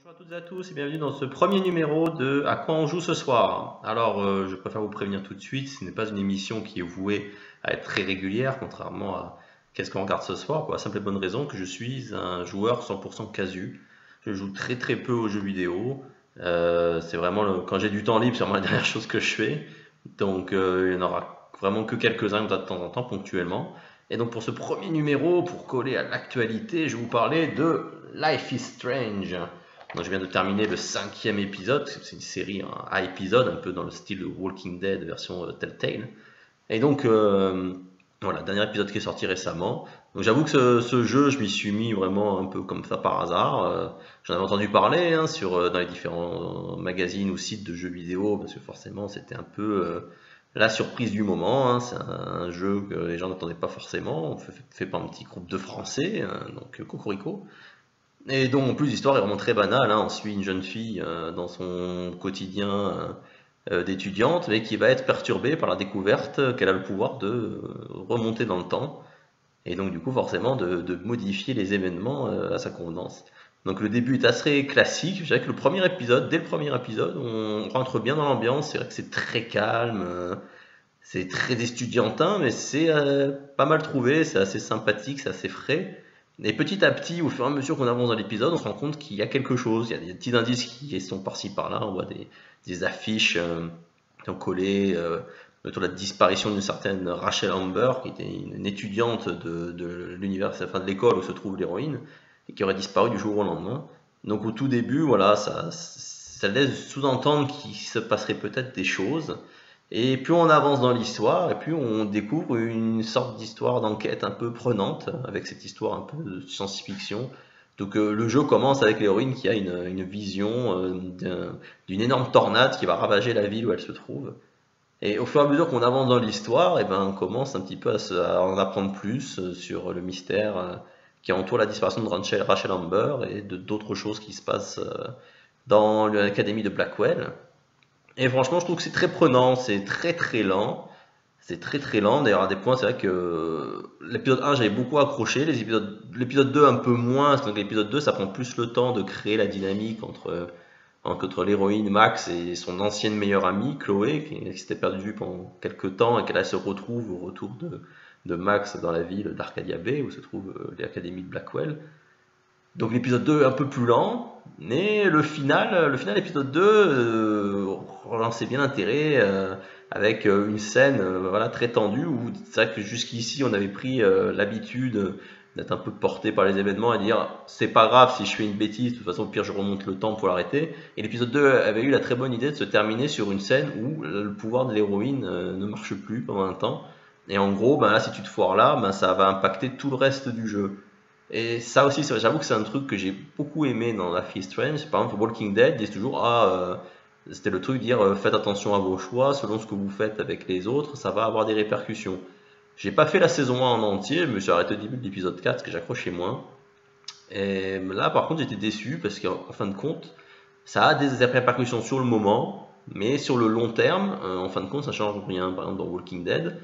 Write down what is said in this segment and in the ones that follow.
Bonjour à toutes et à tous et bienvenue dans ce premier numéro de À quoi on joue ce soir. Alors, je préfère vous prévenir tout de suite, ce n'est pas une émission qui est vouée à être très régulière, contrairement à Qu'est-ce qu'on regarde ce soir, pour la simple et bonne raison que je suis un joueur 100% casu. Je joue très très peu aux jeux vidéo. C'est vraiment quand j'ai du temps libre, c'est vraiment la dernière chose que je fais. Donc, il n'y en aura vraiment que quelques-uns de temps en temps, ponctuellement. Et donc, pour ce premier numéro, pour coller à l'actualité, je vais vous parler de Life is Strange. Donc, je viens de terminer le 5e épisode, c'est une série à épisodes, un peu dans le style de Walking Dead version Telltale. Et donc, voilà, dernier épisode qui est sorti récemment. Donc j'avoue que ce jeu, je m'y suis mis vraiment un peu comme ça par hasard. J'en avais entendu parler hein, dans les différents magazines ou sites de jeux vidéo, parce que forcément c'était un peu la surprise du moment. Hein. C'est un jeu que les gens n'attendaient pas forcément, fait par un petit groupe de Français, hein, donc Cocorico. Et donc en plus l'histoire est vraiment très banale, hein. On suit une jeune fille dans son quotidien d'étudiante, mais qui va être perturbée par la découverte qu'elle a le pouvoir de remonter dans le temps, et donc du coup forcément de modifier les événements à sa convenance. Donc le début est assez classique, je dirais que dès le premier épisode, on rentre bien dans l'ambiance, c'est vrai que c'est très calme, c'est très estudiantin, mais c'est pas mal trouvé, c'est assez sympathique, c'est assez frais. Et petit à petit, au fur et à mesure qu'on avance dans l'épisode, on se rend compte qu'il y a quelque chose. Il y a des petits indices qui sont par-ci par-là. On voit des affiches qui ont collé autour de la disparition d'une certaine Rachel Amber, qui était une étudiante de l'université, enfin de l'école où se trouve l'héroïne, et qui aurait disparu du jour au lendemain. Donc au tout début, voilà, ça laisse sous-entendre qu'il se passerait peut-être des choses. Et plus on avance dans l'histoire, et plus on découvre une sorte d'histoire d'enquête un peu prenante, avec cette histoire un peu de science-fiction. Donc le jeu commence avec l'héroïne qui a une vision d'une énorme tornade qui va ravager la ville où elle se trouve. Et au fur et à mesure qu'on avance dans l'histoire, et ben, on commence un petit peu à en apprendre plus sur le mystère qui entoure la disparition de Rachel Amber et de d'autres choses qui se passent dans l'académie de Blackwell. Et franchement, je trouve que c'est très prenant, c'est très très lent. C'est très très lent. D'ailleurs, à des points, c'est vrai que l'épisode 1, j'avais beaucoup accroché. L'épisode 2, un peu moins. Parce que l'épisode 2, ça prend plus le temps de créer la dynamique entre l'héroïne Max et son ancienne meilleure amie, Chloé, qui s'était perdue de vue pendant quelques temps et qu'elle se retrouve au retour de Max dans la ville d'Arcadia Bay, où se trouve l'académie de Blackwell. Donc l'épisode 2 est un peu plus lent, mais le final épisode 2 relançait bien l'intérêt avec une scène voilà, très tendue où c'est vrai que jusqu'ici on avait pris l'habitude d'être un peu porté par les événements et dire c'est pas grave si je fais une bêtise, de toute façon au pire je remonte le temps pour l'arrêter. Et l'épisode 2 avait eu la très bonne idée de se terminer sur une scène où le pouvoir de l'héroïne ne marche plus pendant un temps. Et en gros, ben là si tu te foires là, ben ça va impacter tout le reste du jeu. Et ça aussi, j'avoue que c'est un truc que j'ai beaucoup aimé dans Life is Strange. Par exemple, Walking Dead, ils disent toujours, c'était le truc de dire, faites attention à vos choix, selon ce que vous faites avec les autres, ça va avoir des répercussions. J'ai pas fait la saison 1 en entier, je me suis arrêté au début de l'épisode 4, que j'accrochais moins. Et là, par contre, j'étais déçu parce qu'en fin de compte, ça a des répercussions sur le moment, mais sur le long terme, en fin de compte, ça change rien. Par exemple, dans Walking Dead,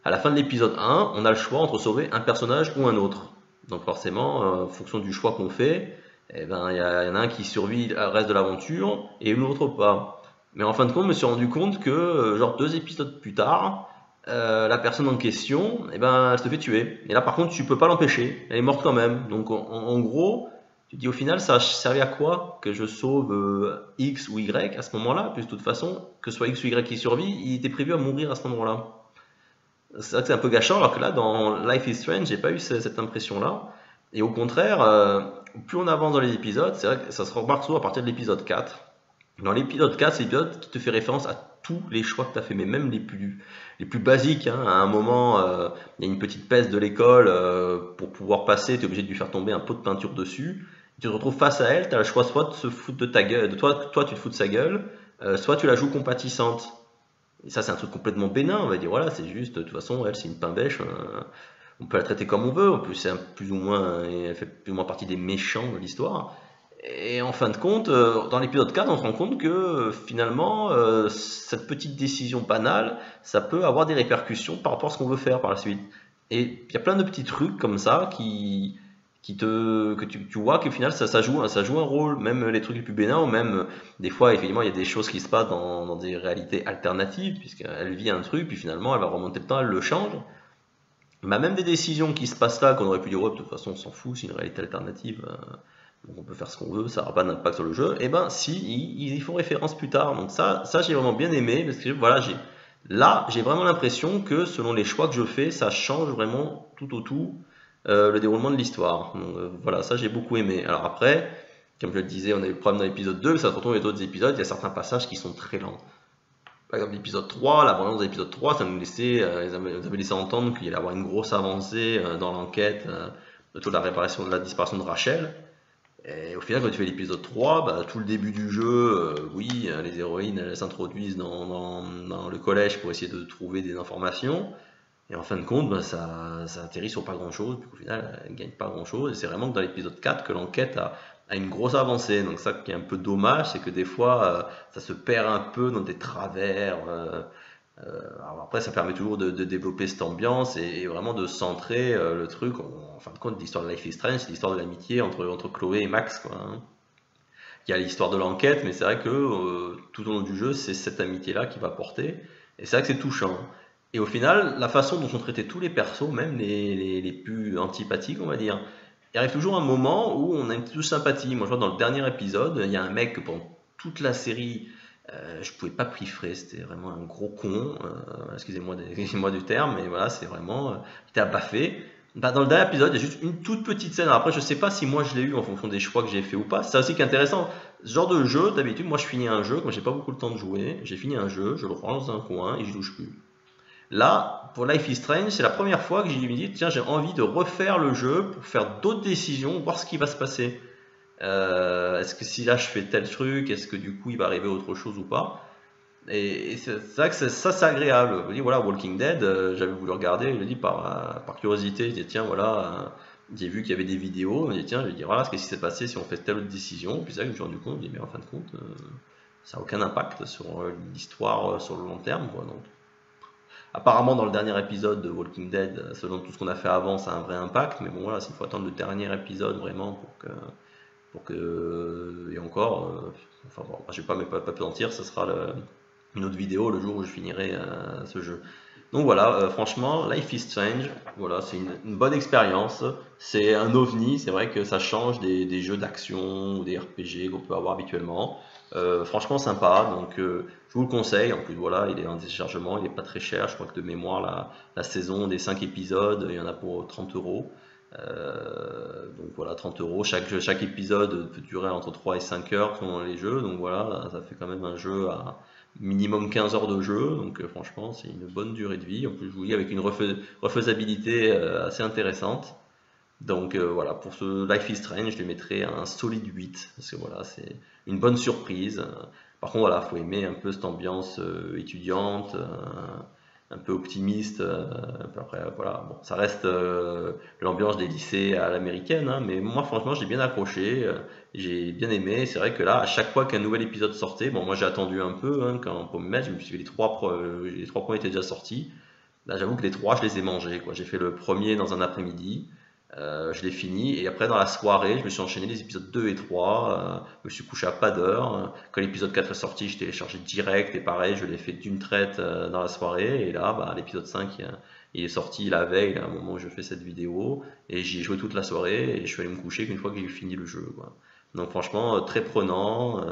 à la fin de l'épisode 1, on a le choix entre sauver un personnage ou un autre. Donc forcément, en fonction du choix qu'on fait, eh ben, y en a un qui survit le reste de l'aventure et l'autre pas. Mais en fin de compte, je me suis rendu compte que, genre 2 épisodes plus tard, la personne en question, eh ben, elle se fait tuer. Et là, par contre, tu peux pas l'empêcher. Elle est morte quand même. Donc, en gros, tu te dis au final, ça a servi à quoi que je sauve X ou Y à ce moment-là? Puis de toute façon, que ce soit X ou Y qui survit, il était prévu à mourir à ce moment-là. C'est vrai que c'est un peu gâchant, alors que là, dans Life is Strange, j'ai pas eu cette impression-là. Et au contraire, plus on avance dans les épisodes, c'est vrai que ça se remarque souvent à partir de l'épisode 4. Dans l'épisode 4, c'est l'épisode qui te fait référence à tous les choix que tu as fait, mais même les plus basiques. Hein. À un moment, il y a une petite peste de l'école, pour pouvoir passer, tu es obligé de lui faire tomber un pot de peinture dessus. Tu te retrouves face à elle, tu as le choix soit de se foutre de ta gueule, toi tu te fous de sa gueule, soit tu la joues compatissante. Et ça, c'est un truc complètement bénin, on va dire, voilà, c'est juste, de toute façon, elle, c'est une pain bêche, on peut la traiter comme on veut, en plus, plus ou moins, elle fait plus ou moins partie des méchants de l'histoire. Et en fin de compte, dans l'épisode 4, on se rend compte que finalement, cette petite décision banale, ça peut avoir des répercussions par rapport à ce qu'on veut faire par la suite. Et il y a plein de petits trucs comme ça qui que tu vois qu'au final ça joue un rôle, même les trucs les plus bénins, ou même des fois effectivement il y a des choses qui se passent dans des réalités alternatives, puisqu'elle vit un truc, puis finalement elle va remonter le temps, elle le change. Bah, même des décisions qui se passent là, qu'on aurait pu dire, ouais, de toute façon, on s'en fout, c'est une réalité alternative, donc on peut faire ce qu'on veut, ça n'aura pas d'impact sur le jeu. Et ben, si, ils y font référence plus tard. Donc ça j'ai vraiment bien aimé, parce que voilà, j'ai vraiment l'impression que selon les choix que je fais, ça change vraiment tout au tout le déroulement de l'histoire. Donc voilà, ça j'ai beaucoup aimé. Alors après, comme je le disais, on a eu le problème dans l'épisode 2, mais ça se retrouve dans les autres épisodes, il y a certains passages qui sont très lents. Par exemple, l'épisode 3, la bande-annonce de l'épisode 3, ça nous laissait, ils avaient laissé entendre qu'il allait y avoir une grosse avancée dans l'enquête autour de la disparition de Rachel. Et au final, quand tu fais l'épisode 3, bah, tout le début du jeu, oui, les héroïnes elles s'introduisent dans le collège pour essayer de trouver des informations. Et en fin de compte, bah, ça atterrit sur pas grand-chose, puis au final, elle ne gagne pas grand-chose. Et c'est vraiment que dans l'épisode 4 que l'enquête a une grosse avancée. Donc ça qui est un peu dommage, c'est que des fois, ça se perd un peu dans des travers. Alors après, ça permet toujours de développer cette ambiance et vraiment de centrer le truc. En fin de compte, l'histoire de Life is Strange, c'est l'histoire de l'amitié entre Chloé et Max, quoi, hein. Il y a l'histoire de l'enquête, mais c'est vrai que tout au long du jeu, c'est cette amitié-là qui va porter. Et c'est vrai que c'est touchant. Et au final, la façon dont sont traités tous les persos, même les plus antipathiques, on va dire, il arrive toujours un moment où on a une petite sympathie. Moi, je vois dans le dernier épisode, il y a un mec que pendant toute la série, je pouvais pas piffrer, c'était vraiment un gros con, excusez-moi du terme, mais voilà, c'est vraiment, il était abaffé. Bah, dans le dernier épisode, il y a juste une toute petite scène. Alors après, je sais pas si moi je l'ai eu en fonction des choix que j'ai fait ou pas. C'est aussi qui est intéressant. Ce genre de jeu, d'habitude, moi je finis un jeu, quand j'ai pas beaucoup le temps de jouer, j'ai fini un jeu, je le range dans un coin et je touche plus. Là, pour Life is Strange, c'est la première fois que j'ai dit, tiens, j'ai envie de refaire le jeu pour faire d'autres décisions, voir ce qui va se passer. Est-ce que si là je fais tel truc, est-ce que du coup il va arriver autre chose ou pas? Et c'est vrai que ça c'est agréable. Je me dis, voilà, Walking Dead, j'avais voulu regarder, je me dis par curiosité, je dis tiens voilà, j'ai vu qu'il y avait des vidéos, je me dis tiens, je vais dire voilà, qu'est-ce qui s'est passé si on fait telle autre décision. Puis c'est là que je me suis rendu compte, je dis mais en fin de compte, ça n'a aucun impact sur l'histoire sur le long terme, quoi. Donc apparemment, dans le dernier épisode de Walking Dead, selon tout ce qu'on a fait avant, ça a un vrai impact. Mais bon, voilà, s'il faut attendre le dernier épisode vraiment et encore, enfin bon, je vais pas mentir, ce sera une autre vidéo le jour où je finirai ce jeu. Donc voilà, franchement, Life is Strange, voilà, c'est une bonne expérience. C'est un ovni, c'est vrai que ça change des jeux d'action ou des RPG qu'on peut avoir habituellement. Franchement sympa, donc je vous le conseille. En plus, voilà, il est en téléchargement, il n'est pas très cher. Je crois que de mémoire, la saison des 5 épisodes, il y en a pour 30 €. Donc voilà, 30 €. Chaque épisode peut durer entre 3 et 5 heures selon les jeux. Donc voilà, ça fait quand même un jeu à minimum 15 heures de jeu. Donc franchement, c'est une bonne durée de vie. En plus, je vous dis, avec une refaisabilité assez intéressante. Donc voilà, pour ce Life is Strange, je lui mettrai un solide 8. Parce que voilà, c'est une bonne surprise. Par contre, voilà, faut aimer un peu cette ambiance étudiante. Un peu optimiste. Après, voilà, bon, ça reste l'ambiance des lycées à l'américaine, hein, mais moi, franchement, j'ai bien accroché, j'ai bien aimé. C'est vrai que là, à chaque fois qu'un nouvel épisode sortait, bon, moi j'ai attendu un peu hein, pour me mettre, je me suis fait les trois premiers étaient déjà sortis. Là, j'avoue que les trois, je les ai mangés, quoi. J'ai fait le premier dans un après-midi. Je l'ai fini et après dans la soirée je me suis enchaîné les épisodes 2 et 3, je me suis couché à pas d'heure. Quand l'épisode 4 est sorti, je téléchargé direct et pareil, je l'ai fait d'une traite dans la soirée. Et là, bah, l'épisode 5 il est sorti la veille, à un moment où je fais cette vidéo, et j'y ai joué toute la soirée et je suis allé me coucher qu'une fois que j'ai fini le jeu, quoi. Donc franchement, très prenant,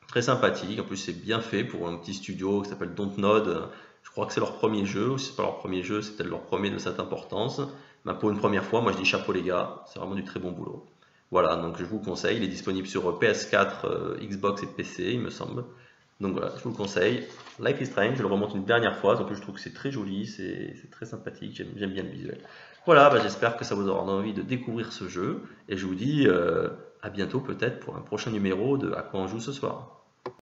très sympathique. En plus, c'est bien fait pour un petit studio qui s'appelle Dontnod. Je crois que c'est leur premier jeu, ou si c'est pas leur premier jeu, c'est peut-être leur premier de cette importance. Bah, pour une première fois, moi je dis chapeau les gars, c'est vraiment du très bon boulot. Voilà, donc je vous le conseille, il est disponible sur PS4, Xbox et PC, il me semble. Donc voilà, je vous le conseille. Life is Strange, je le remonte une dernière fois, donc je trouve que c'est très joli, c'est très sympathique, j'aime bien le visuel. Voilà, bah, j'espère que ça vous aura donné envie de découvrir ce jeu, et je vous dis à bientôt peut-être pour un prochain numéro de À quoi on joue ce soir.